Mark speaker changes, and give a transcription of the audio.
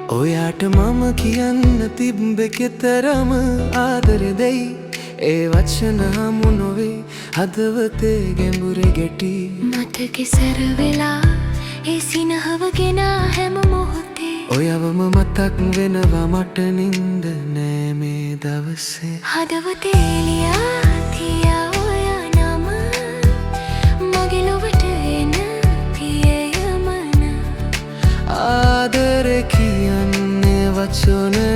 Speaker 1: ඔයාට මම කියන්න තිබ්බෙ කෙතරම ආදරෙ දෙයි ඒ වචන හමු නොවේ හදවතේ ගැඹුරේ ගැටි
Speaker 2: මතකෙ සැර වෙලා ඒ සිනහව ගෙනා හැම මොහොතේ
Speaker 1: ඔයවම මතක් වෙනවා මට නින්ද නෑ මේ දවසේ
Speaker 2: හදවතේ එලියා තියා ඔයා නම මගේ ලොවට එන පියයමන
Speaker 1: ආදරෙ කියන්නේ වචන